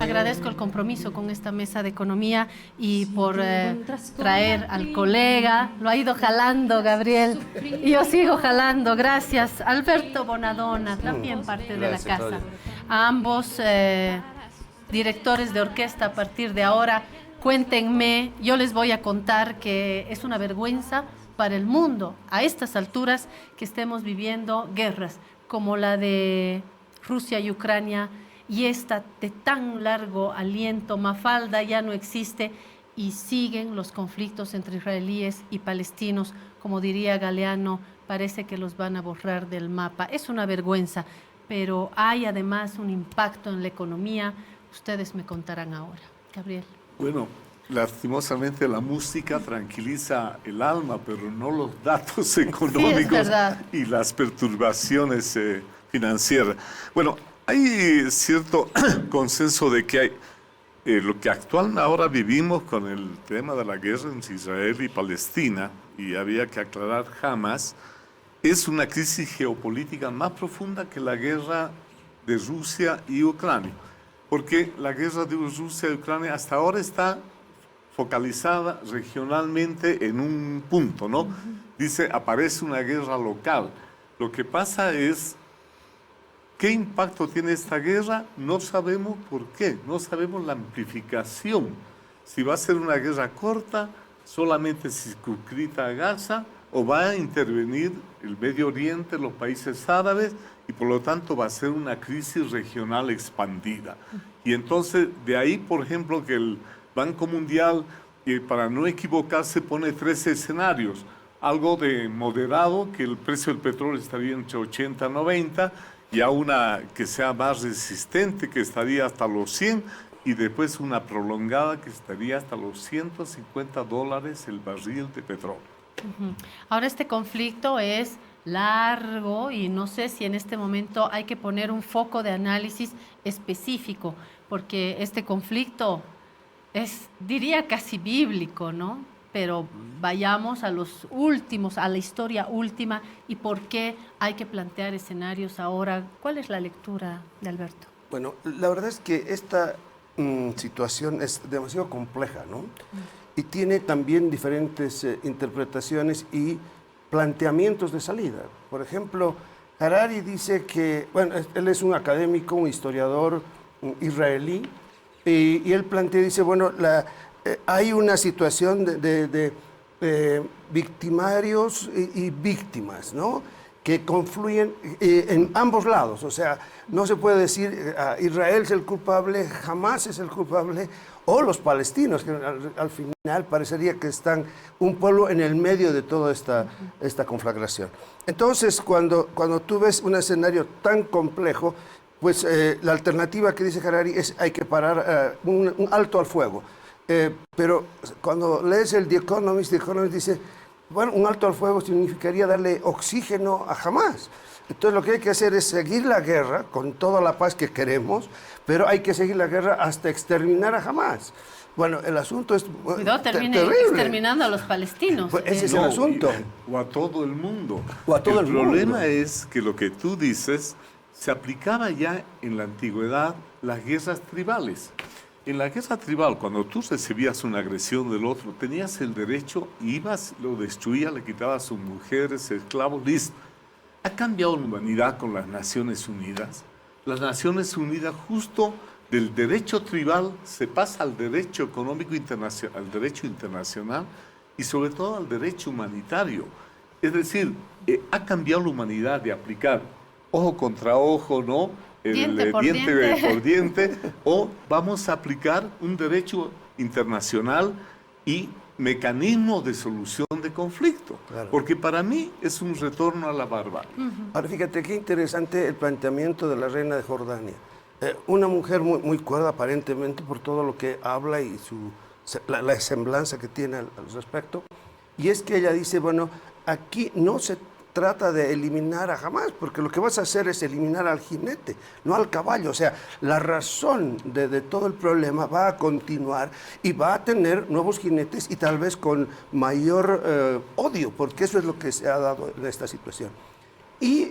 Agradezco el compromiso con esta mesa de economía y por traer al colega. Lo ha ido jalando, Gabriel, y yo sigo jalando. Gracias. Alberto Bonadona, también parte de la casa. A ambos directores de orquesta, a partir de ahora, cuéntenme. Yo les voy a contar que es una vergüenza para el mundo, a estas alturas, que estemos viviendo guerras como la de Rusia y Ucrania, y esta de tan largo aliento. Mafalda ya no existe y siguen los conflictos entre israelíes y palestinos. Como diría Galeano, parece que los van a borrar del mapa. Es una vergüenza, pero hay además un impacto en la economía. Ustedes me contarán ahora. Gabriel. Bueno, lastimosamente la música tranquiliza el alma, pero no los datos económicos y las perturbaciones financieras. Bueno, hay cierto consenso de que hay, lo que actualmente ahora vivimos con el tema de la guerra entre Israel y Palestina, y había que aclarar jamás, es una crisis geopolítica más profunda que la guerra de Rusia y Ucrania, porque la guerra de Rusia y Ucrania hasta ahora está focalizada regionalmente en un punto, ¿no? Dice, aparece una guerra local. Lo que pasa es, ¿qué impacto tiene esta guerra? No sabemos por qué, no sabemos la amplificación. Si va a ser una guerra corta, solamente circunscrita a Gaza, o va a intervenir el Medio Oriente, los países árabes, y por lo tanto va a ser una crisis regional expandida. Y entonces, de ahí, por ejemplo, que el Banco Mundial, para no equivocarse, pone 3 escenarios. Algo de moderado, que el precio del petróleo estaría entre 80 y 90, y a una que sea más resistente, que estaría hasta los 100, y después una prolongada que estaría hasta los $150 el barril de petróleo. Ahora este conflicto es largo y no sé si en este momento hay que poner un foco de análisis específico, porque este conflicto es, diría, casi bíblico, ¿no? Pero vayamos a los últimos, a la historia última, y por qué hay que plantear escenarios ahora. ¿Cuál es la lectura de Alberto? Bueno, la verdad es que esta situación es demasiado compleja, ¿no? Y tiene también diferentes interpretaciones y planteamientos de salida. Por ejemplo, Harari dice que, bueno, él es un académico, un historiador israelí, y él plantea, dice, bueno, hay una situación de victimarios y víctimas, ¿no?, que confluyen en ambos lados. O sea, no se puede decir Israel es el culpable, Hamás es el culpable, o los palestinos, que al final parecería que están un pueblo en el medio de toda esta conflagración. Entonces, cuando tú ves un escenario tan complejo, pues la alternativa que dice Harari es hay que parar un alto al fuego. Pero cuando lees el The Economist dice, bueno, un alto al fuego significaría darle oxígeno a Hamás. Entonces lo que hay que hacer es seguir la guerra con toda la paz que queremos, pero hay que seguir la guerra hasta exterminar a Hamás. Bueno, el asunto es termine exterminando a los palestinos. Pues ese es el asunto. O a todo el mundo. O a todo el mundo. El problema es que lo que tú dices se aplicaba ya en la antigüedad las guerras tribales. En la guerra tribal, cuando tú recibías una agresión del otro, tenías el derecho, ibas, lo destruías, le quitabas a sus mujeres, esclavos, listo. ¿Ha cambiado la humanidad con las Naciones Unidas? Las Naciones Unidas, justo del derecho tribal, se pasa al derecho económico internacional, al derecho internacional y sobre todo al derecho humanitario. Es decir, ha cambiado la humanidad de aplicar ojo contra ojo, ¿no?, diente por diente, o vamos a aplicar un derecho internacional y mecanismos de solución de conflicto. Claro. Porque para mí es un retorno a la barbarie. Ahora fíjate qué interesante el planteamiento de la reina de Jordania. Una mujer muy cuerda aparentemente por todo lo que habla y la semblanza que tiene al respecto. Y es que ella dice, bueno, aquí no se trata de eliminar a Hamás, porque lo que vas a hacer es eliminar al jinete, no al caballo. O sea, la razón de todo el problema va a continuar y va a tener nuevos jinetes y tal vez con mayor odio, porque eso es lo que se ha dado en esta situación. Y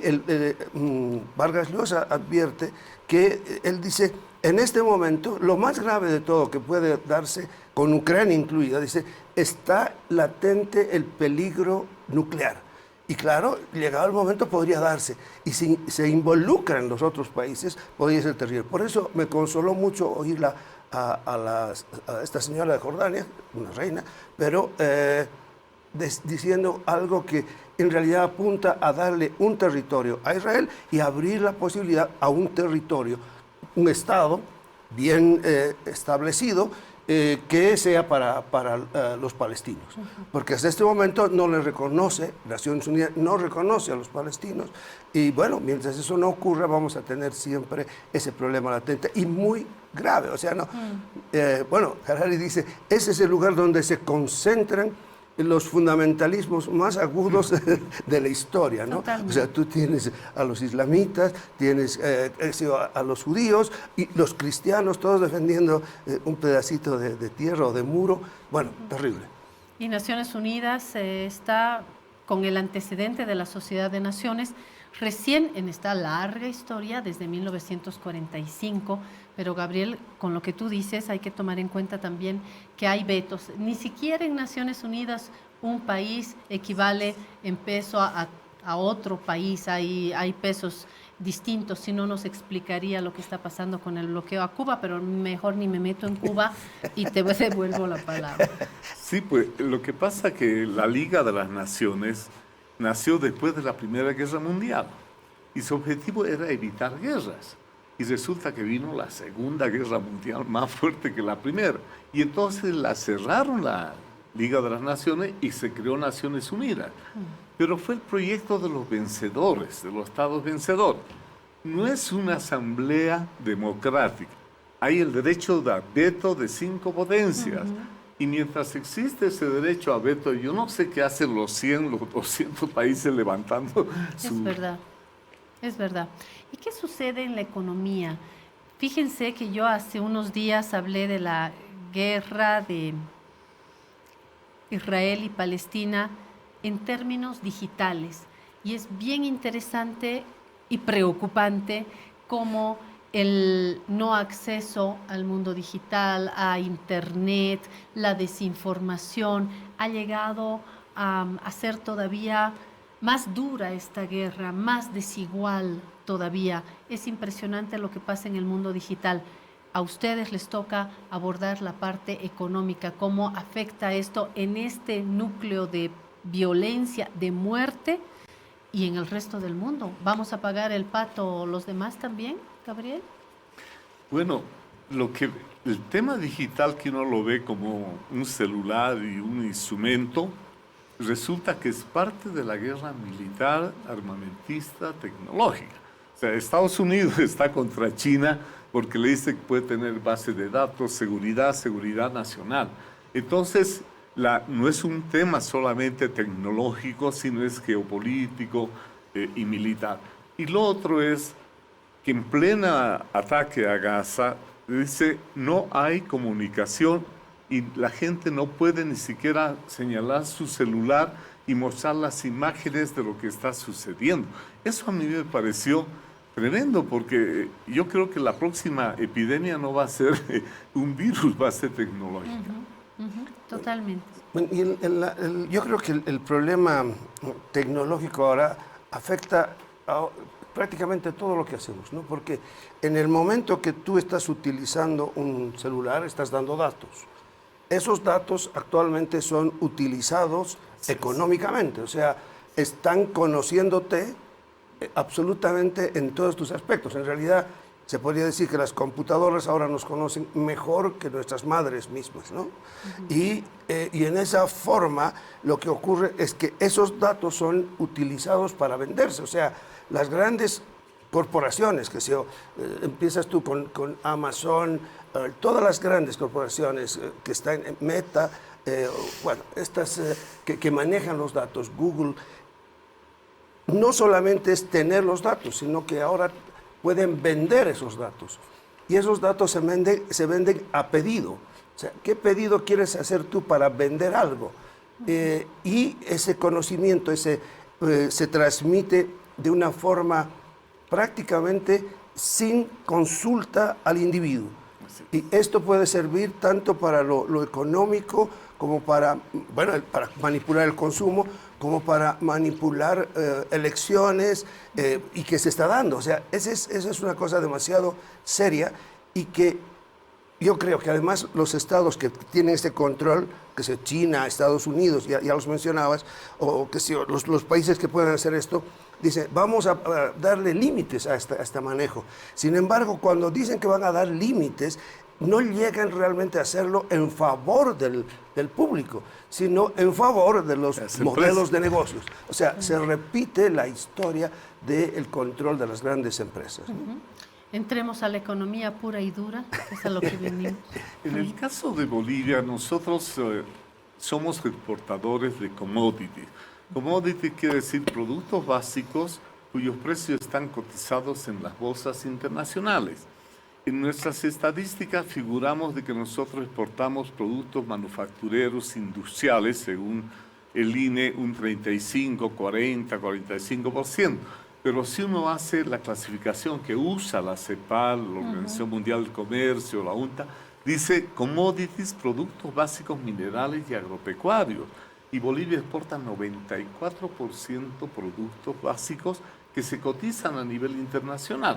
Vargas Llosa advierte que él dice, en este momento, lo más grave de todo que puede darse, con Ucrania incluida, dice, está latente el peligro nuclear. Y claro, llegado el momento podría darse. Y si se involucran los otros países, podría ser terrible. Por eso me consoló mucho oírla a esta señora de Jordania, una reina, pero diciendo algo que en realidad apunta a darle un territorio a Israel y abrir la posibilidad a un territorio, un Estado bien establecido, que sea para los palestinos. Porque hasta este momento no le reconoce, Naciones Unidas no reconoce a los palestinos, y bueno, mientras eso no ocurra, vamos a tener siempre ese problema latente y muy grave. O sea, no, bueno, Harari dice, ese es el lugar donde se concentran los fundamentalismos más agudos de la historia, ¿no? Totalmente. O sea, tú tienes a los islamitas, tienes a los judíos y los cristianos, todos defendiendo un pedacito de tierra o de muro. Bueno, terrible. Y Naciones Unidas está con el antecedente de la Sociedad de Naciones, recién en esta larga historia, desde 1945, pero Gabriel, con lo que tú dices, hay que tomar en cuenta también que hay vetos. Ni siquiera en Naciones Unidas un país equivale en peso a otro país, hay pesos distintos, si no nos explicaría lo que está pasando con el bloqueo a Cuba, pero mejor ni me meto en Cuba y te devuelvo la palabra. Sí, pues lo que pasa es que la Liga de las Naciones nació después de la Primera Guerra Mundial y su objetivo era evitar guerras. Y resulta que vino la Segunda Guerra Mundial más fuerte que la Primera. Y entonces la cerraron la Liga de las Naciones y se creó Naciones Unidas. Pero fue el proyecto de los vencedores, de los estados vencedores. No es una asamblea democrática. Hay el derecho de veto de 5 potencias. Y mientras existe ese derecho a veto, yo no sé qué hacen los 100, los 200 países levantando su... Es verdad, es verdad. ¿Y qué sucede en la economía? Fíjense que yo hace unos días hablé de la guerra de Israel y Palestina en términos digitales. Y es bien interesante y preocupante cómo el no acceso al mundo digital, a Internet, la desinformación, ha llegado a hacer todavía más dura esta guerra, más desigual todavía. Es impresionante lo que pasa en el mundo digital. A ustedes les toca abordar la parte económica, cómo afecta esto en este núcleo de violencia, de muerte, y en el resto del mundo. ¿Vamos a pagar el pato los demás también, Gabriel? Bueno, el tema digital, que uno lo ve como un celular y un instrumento, resulta que es parte de la guerra militar, armamentista, tecnológica. O sea, Estados Unidos está contra China porque le dice que puede tener base de datos, seguridad nacional. Entonces, no es un tema solamente tecnológico, sino es geopolítico y militar. Y lo otro es que en plena ataque a Gaza, dice, no hay comunicación y la gente no puede ni siquiera señalar su celular y mostrar las imágenes de lo que está sucediendo. Eso a mí me pareció tremendo, porque yo creo que la próxima epidemia no va a ser un virus, va a ser tecnológica. Totalmente. Y yo creo que el problema tecnológico ahora afecta a prácticamente todo lo que hacemos, ¿no? Porque en el momento que tú estás utilizando un celular, estás dando datos. Esos datos actualmente son utilizados económicamente, o sea, están conociéndote absolutamente en todos tus aspectos. En realidad, se podría decir que las computadoras ahora nos conocen mejor que nuestras madres mismas, ¿no? Y en esa forma lo que ocurre es que esos datos son utilizados para venderse. O sea, las grandes corporaciones, empiezas tú con Amazon, todas las grandes corporaciones que están en Meta, bueno, estas que manejan los datos, Google, no solamente es tener los datos, sino que ahora pueden vender esos datos. Y esos datos se venden a pedido. O sea, ¿qué pedido quieres hacer tú para vender algo? Y ese conocimiento se transmite de una forma prácticamente sin consulta al individuo. Y esto puede servir tanto para lo económico como para manipular el consumo, como para manipular elecciones y que se está dando. O sea, esa es una cosa demasiado seria y que yo creo que además los estados que tienen este control, que sea China, Estados Unidos, ya los mencionabas, o que sea, los países que pueden hacer esto, dicen, vamos a darle límites a este manejo. Sin embargo, cuando dicen que van a dar límites, no llegan realmente a hacerlo en favor del público, sino en favor de los modelos de negocios. O sea, se repite la historia del control de las grandes empresas. Entremos a la economía pura y dura, que es a lo que venimos. En el caso de Bolivia, nosotros somos exportadores de commodities. Commodity quiere decir productos básicos cuyos precios están cotizados en las bolsas internacionales. En nuestras estadísticas figuramos de que nosotros exportamos productos manufactureros industriales, según el INE, un 35, 40, 45%. Pero si uno hace la clasificación que usa la CEPAL, la Organización Mundial del Comercio, la UNTA, dice commodities, productos básicos minerales y agropecuarios. Y Bolivia exporta 94% productos básicos que se cotizan a nivel internacional.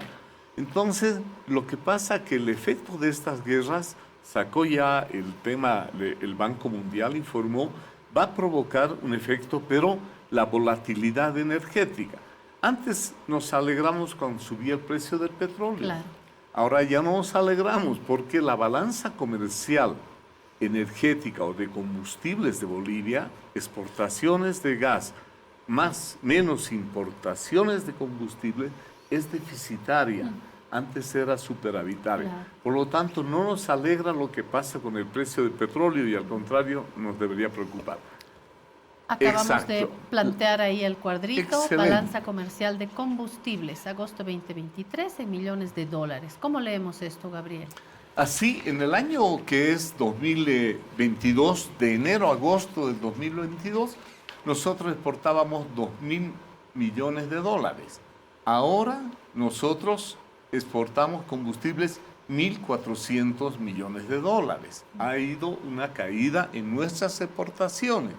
Entonces, lo que pasa es que el efecto de estas guerras, sacó ya el tema, el Banco Mundial informó, va a provocar un efecto, pero la volatilidad energética. Antes nos alegramos cuando subía el precio del petróleo. Claro. Ahora ya no nos alegramos porque la balanza comercial energética o de combustibles de Bolivia, exportaciones de gas menos importaciones de combustible, es deficitaria. Antes era superavitaria. Claro. Por lo tanto, no nos alegra lo que pasa con el precio del petróleo y al contrario nos debería preocupar. Acabamos de plantear ahí el cuadrito. Excelente. Balanza comercial de combustibles, agosto 2023, en millones de dólares. ¿Cómo leemos esto, Gabriel? Así, en el año que es 2022, de enero a agosto del 2022, nosotros exportábamos 2.000 millones de dólares. Ahora nosotros exportamos combustibles 1.400 millones de dólares. Ha ido una caída en nuestras exportaciones.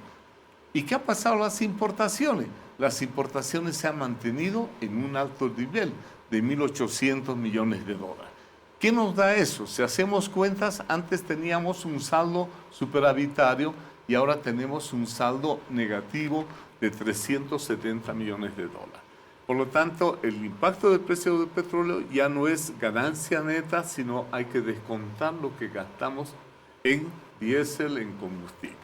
¿Y qué ha pasado a las importaciones? Las importaciones se han mantenido en un alto nivel de 1.800 millones de dólares. ¿Qué nos da eso? Si hacemos cuentas, antes teníamos un saldo superavitario y ahora tenemos un saldo negativo de 370 millones de dólares. Por lo tanto, el impacto del precio del petróleo ya no es ganancia neta, sino hay que descontar lo que gastamos en diésel, en combustibles.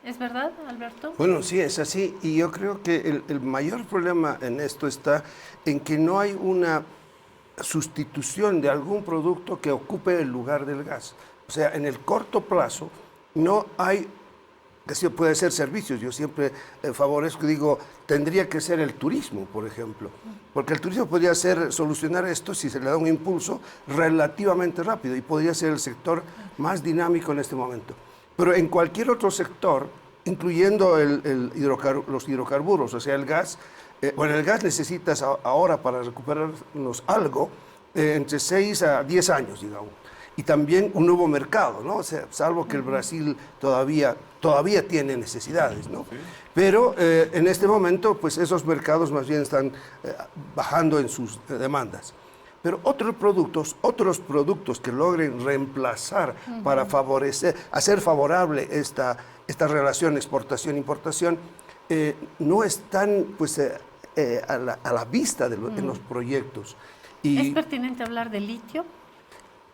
¿Es verdad, Alberto? Bueno, sí, es así. Y yo creo que el mayor problema en esto está en que no hay una sustitución de algún producto que ocupe el lugar del gas. O sea, en el corto plazo no hay, que puede ser servicios. Yo siempre favorezco, digo, tendría que ser el turismo, por ejemplo. Porque el turismo podría solucionar esto si se le da un impulso relativamente rápido y podría ser el sector más dinámico en este momento. Pero en cualquier otro sector, incluyendo los hidrocarburos, o sea, el gas, el gas necesitas ahora para recuperarnos algo entre 6 a 10 años, digamos. Y también un nuevo mercado, ¿no? O sea, salvo que el Brasil todavía tiene necesidades, ¿no? Pero en este momento, pues esos mercados más bien están bajando en sus demandas. Pero otros productos que logren reemplazar para favorecer, hacer favorable esta relación exportación-importación, no están pues, a la vista en los proyectos. Y ¿es pertinente hablar de litio?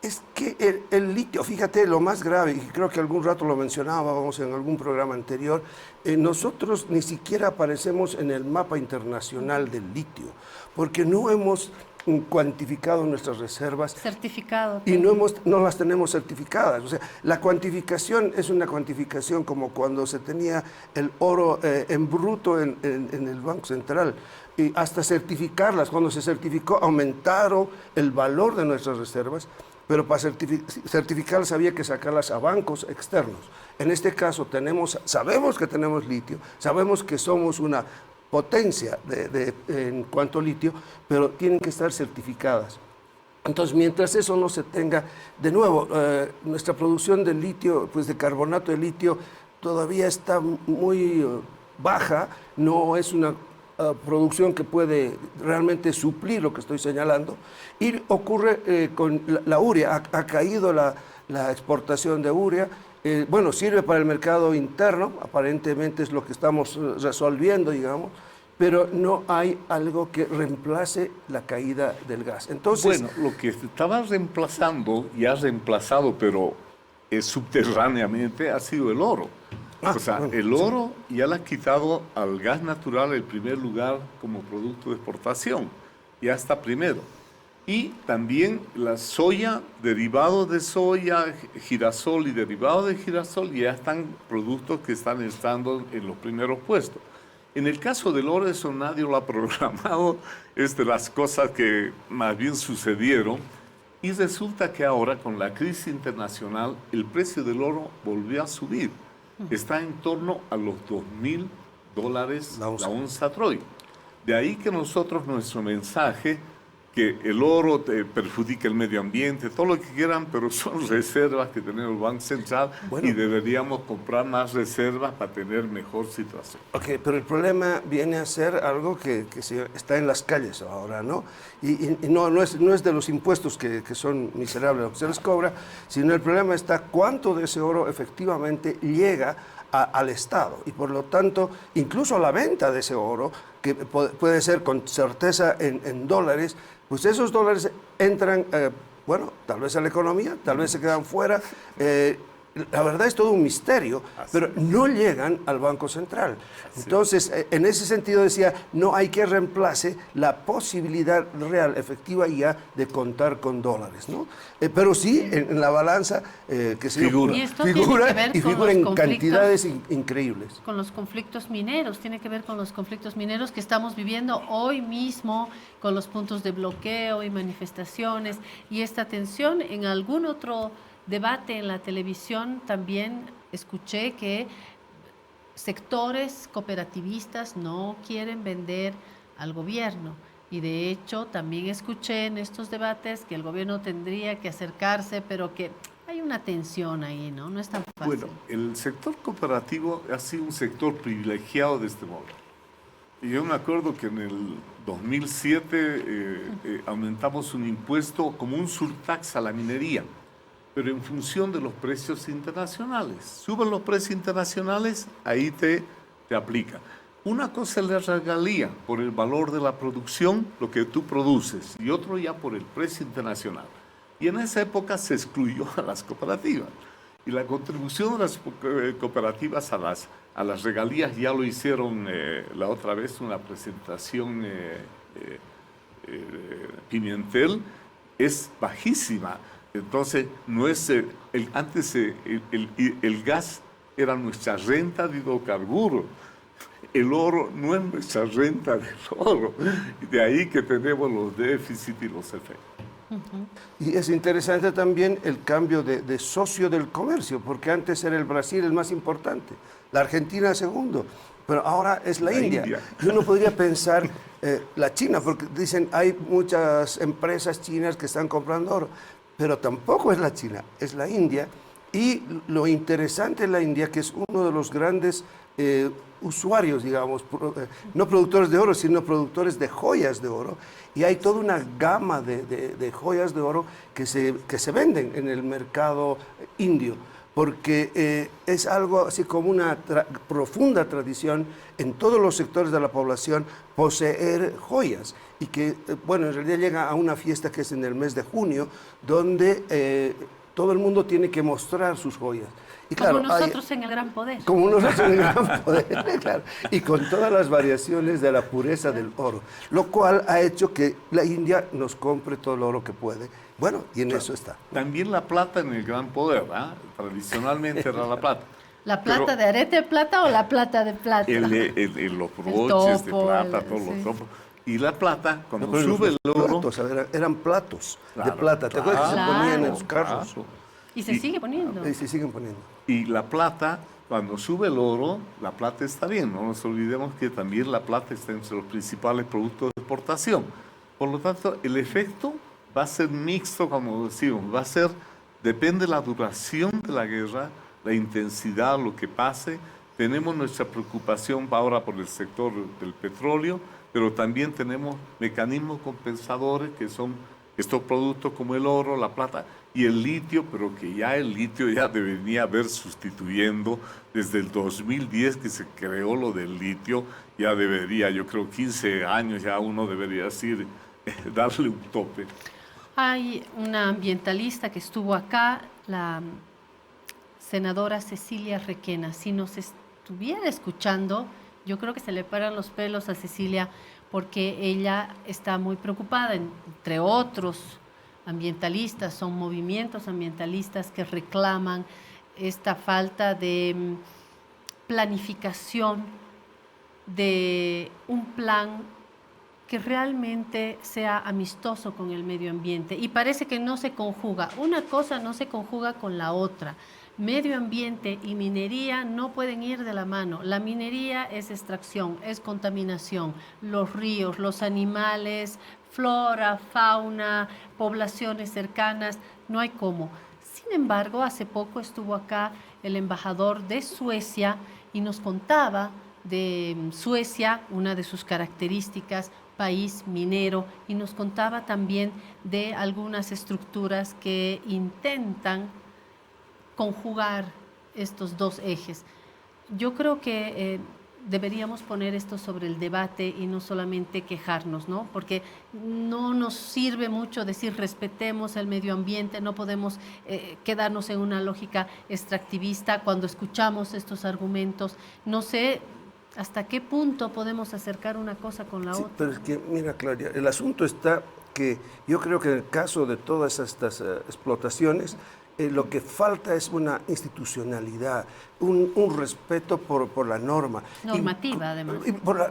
Es que el litio, fíjate, lo más grave, y creo que algún rato lo mencionábamos en algún programa anterior, nosotros ni siquiera aparecemos en el mapa internacional del litio, porque no hemos cuantificado nuestras reservas. Certificado. Y no las tenemos certificadas. O sea, la cuantificación es una cuantificación como cuando se tenía el oro en bruto en el Banco Central. Y hasta certificarlas, cuando se certificó, aumentaron el valor de nuestras reservas, pero para certificarlas había que sacarlas a bancos externos. En este caso sabemos que tenemos litio, sabemos que somos una potencia en cuanto a litio, pero tienen que estar certificadas. Entonces, mientras eso no se tenga, de nuevo, nuestra producción de litio, pues de carbonato de litio, todavía está muy baja, no es una producción que puede realmente suplir lo que estoy señalando, y ocurre con la urea, ha caído la exportación de urea, bueno, sirve para el mercado interno, aparentemente es lo que estamos resolviendo, digamos, pero no hay algo que reemplace la caída del gas. Entonces, bueno, lo que estaba reemplazando, y ha reemplazado, pero subterráneamente, ha sido el oro. O sea, bueno, el oro ya le ha quitado al gas natural el primer lugar como producto de exportación. Ya está primero. Y también la soya, derivado de soya, girasol y derivado de girasol, ya están productos que están estando en los primeros puestos. En el caso del oro, eso nadie lo ha programado, es de las cosas que más bien sucedieron. Y resulta que ahora, con la crisis internacional, el precio del oro volvió a subir. Está en torno a los $2.000 la onza Troy. De ahí que nosotros, nuestro mensaje, que el oro perjudica el medio ambiente, todo lo que quieran, pero son reservas que tiene el Banco Central, bueno, y deberíamos comprar más reservas para tener mejor situación. Ok, pero el problema viene a ser algo que está en las calles ahora, ¿no? Y no es de los impuestos que son miserables lo que se les cobra, sino el problema está cuánto de ese oro efectivamente llega al Estado, y por lo tanto, incluso la venta de ese oro, que puede ser con certeza en dólares, pues esos dólares entran, bueno, tal vez a la economía, tal vez se quedan fuera. La verdad es todo un misterio, pero no llegan al Banco Central. Entonces, en ese sentido decía, no hay que reemplace la posibilidad real, efectiva ya de contar con dólares, ¿no? Pero sí, en la balanza que se figura en cantidades increíbles. Con los conflictos mineros, tiene que ver con los conflictos mineros que estamos viviendo hoy mismo, con los puntos de bloqueo y manifestaciones, y esta tensión en algún otro debate en la televisión. También escuché que sectores cooperativistas no quieren vender al gobierno, y de hecho también escuché en estos debates que el gobierno tendría que acercarse, pero que hay una tensión ahí, ¿no? No es tan fácil. Bueno, el sector cooperativo ha sido un sector privilegiado de este modo. Y yo me acuerdo que en el 2007 aumentamos un impuesto como un surtax a la minería, pero en función de los precios internacionales. Suben los precios internacionales, ahí te aplica. Una cosa es la regalía por el valor de la producción, lo que tú produces, y otro ya por el precio internacional. Y en esa época se excluyó a las cooperativas. Y la contribución de las cooperativas a las regalías, ya lo hicieron la otra vez, una presentación Pimentel, es bajísima. Entonces, no es antes el gas era nuestra renta de hidrocarburos. El oro no es nuestra renta del oro. De ahí que tenemos los déficits y los efectos. Y es interesante también el cambio de socio del comercio, porque antes era el Brasil el más importante, la Argentina segundo, pero ahora es la India. Y uno podría pensar la China, porque dicen hay muchas empresas chinas que están comprando oro, pero tampoco es la China, es la India. Y lo interesante en la India, que es uno de los grandes usuarios, digamos, no productores de oro, sino productores de joyas de oro, y hay toda una gama de joyas de oro que se venden en el mercado indio, porque es algo así como una profunda tradición en todos los sectores de la población poseer joyas, y que, bueno, en realidad llega a una fiesta que es en el mes de junio, donde todo el mundo tiene que mostrar sus joyas. Y claro, como nosotros en el Gran Poder. Como nosotros en el Gran Poder, claro. Y con todas las variaciones de la pureza del oro, lo cual ha hecho que la India nos compre todo el oro que puede. Bueno, y en eso está. También la plata en el Gran Poder, ¿eh? Tradicionalmente era la plata. ¿La plata pero de arete de plata o la plata de plata? Los broches de plata, todos los topos. Y la plata, cuando sube el oro... Platos, eran platos de plata. ¿Te acuerdas que se ponían en los carros? Claro. Y se sigue poniendo. Y se siguen poniendo. Y la plata, cuando sube el oro, la plata está bien. No nos olvidemos que también la plata está entre los principales productos de exportación. Por lo tanto, el efecto va a ser mixto, como decimos. Depende de la duración de la guerra, la intensidad, lo que pase. Tenemos nuestra preocupación ahora por el sector del petróleo, pero también tenemos mecanismos compensadores que son estos productos como el oro, la plata y el litio, pero que ya el litio ya debería haber sustituyendo desde el 2010 que se creó lo del litio, ya debería, yo creo 15 años ya uno debería decir, darle un tope. Hay una ambientalista que estuvo acá, la senadora Cecilia Requena. Si nos estuviera escuchando, yo creo que se le paran los pelos a Cecilia porque ella está muy preocupada, entre otros ambientalistas, son movimientos ambientalistas que reclaman esta falta de planificación, de un plan que realmente sea amistoso con el medio ambiente. Y parece que no se conjuga. Una cosa no se conjuga con la otra. Medio ambiente y minería no pueden ir de la mano. La minería es extracción, es contaminación. Los ríos, los animales, flora, fauna, poblaciones cercanas, no hay cómo. Sin embargo, hace poco estuvo acá el embajador de Suecia y nos contaba de Suecia, una de sus características, país minero, y nos contaba también de algunas estructuras que intentan conjugar estos dos ejes. Yo creo que deberíamos poner esto sobre el debate y no solamente quejarnos, ¿no? Porque no nos sirve mucho decir respetemos el medio ambiente, no podemos quedarnos en una lógica extractivista cuando escuchamos estos argumentos. No sé hasta qué punto podemos acercar una cosa con la otra. Pero es que, mira, Claudia, el asunto está que yo creo que en el caso de todas estas explotaciones, lo que falta es una institucionalidad, un respeto por la norma. Normativa, además.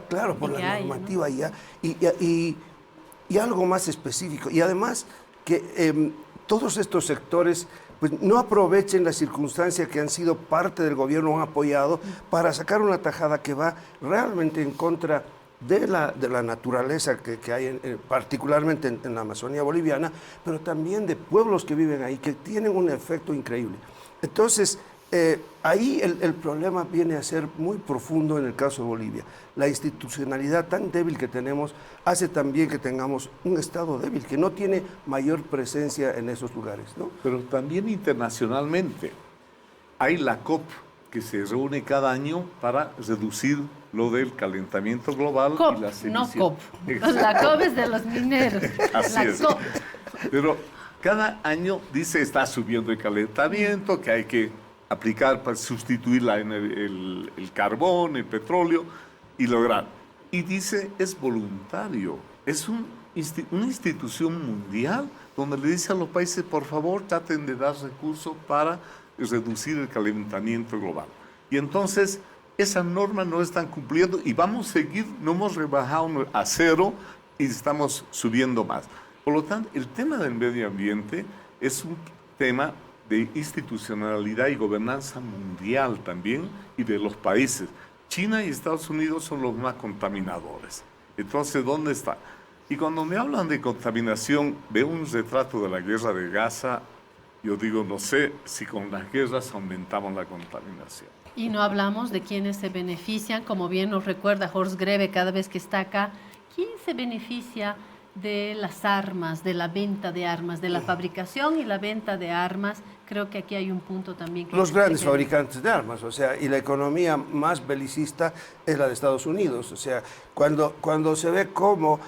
Claro, por la normativa, ¿no? Y algo más específico. Y además que todos estos sectores pues, no aprovechen la circunstancia que han sido parte del gobierno, han apoyado, para sacar una tajada que va realmente en contra de la naturaleza que hay, particularmente en la Amazonía boliviana, pero también de pueblos que viven ahí, que tienen un efecto increíble. Entonces, ahí el problema viene a ser muy profundo en el caso de Bolivia. La institucionalidad tan débil que tenemos hace también que tengamos un Estado débil, que no tiene mayor presencia en esos lugares, ¿no? Pero también internacionalmente hay la COP, que se reúne cada año para reducir lo del calentamiento global COP, y las no emisiones. COP. La COP es de los mineros. Así es. COP. Pero cada año dice está subiendo el calentamiento, que hay que aplicar para sustituir el carbón, el petróleo y lograr. Y dice es voluntario, es una institución mundial donde le dice a los países por favor traten de dar recursos para reducir el calentamiento global. Y entonces esas normas no están cumpliendo y vamos a seguir, no hemos rebajado a cero y estamos subiendo más. Por lo tanto, el tema del medio ambiente es un tema de institucionalidad y gobernanza mundial también y de los países. China y Estados Unidos son los más contaminadores. Entonces, ¿dónde está? Y cuando me hablan de contaminación, veo un retrato de la guerra de Gaza. Yo digo, no sé si con las guerras aumentamos la contaminación. Y no hablamos de quienes se benefician, como bien nos recuerda Horst Greve cada vez que está acá. ¿Quién se beneficia de las armas, de la venta de armas, de la fabricación y la venta de armas? Creo que aquí hay un punto también. Los grandes fabricantes de armas, o sea, y la economía más belicista es la de Estados Unidos. O sea, cuando se ve cómo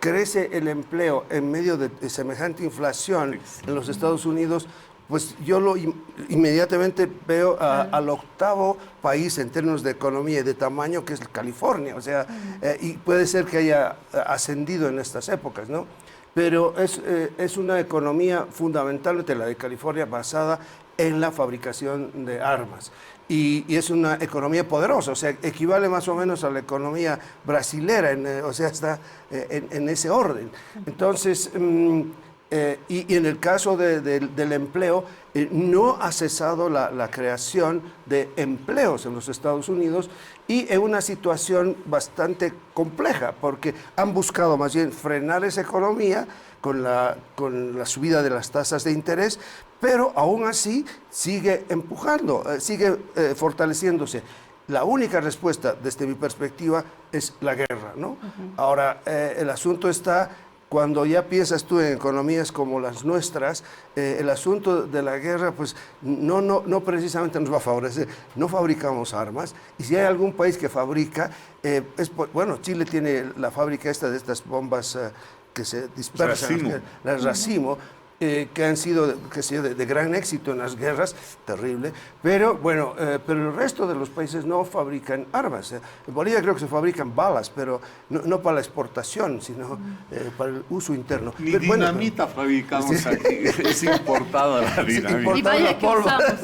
crece el empleo en medio de semejante inflación en los Estados Unidos, pues yo inmediatamente veo al octavo país en términos de economía y de tamaño, que es California. O sea, y puede ser que haya ascendido en estas épocas, ¿no? Pero es una economía fundamentalmente la de California basada en la fabricación de armas. Y es una economía poderosa, o sea, equivale más o menos a la economía brasilera, o sea, está en ese orden. Entonces, Y en el caso del empleo, no ha cesado la creación de empleos en los Estados Unidos y en una situación bastante compleja, porque han buscado más bien frenar esa economía con la subida de las tasas de interés, pero aún así sigue empujando, sigue fortaleciéndose. La única respuesta, desde mi perspectiva, es la guerra, ¿no? Ahora, el asunto está... Cuando ya piensas tú en economías como las nuestras, el asunto de la guerra pues no precisamente nos va a favorecer. No fabricamos armas y si hay algún país que fabrica, bueno, Chile tiene la fábrica de estas bombas que se dispersan, las Racimo, que han sido de gran éxito en las guerras, terrible, pero bueno, pero el resto de los países no fabrican armas. En Bolivia creo que se fabrican balas, pero no para la exportación, sino para el uso interno. Ni pero, dinamita fabricamos aquí, es importada la dinamita.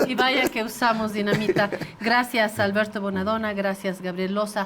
Y vaya que usamos dinamita. Gracias Alberto Bonadonna, gracias Gabriel Loza.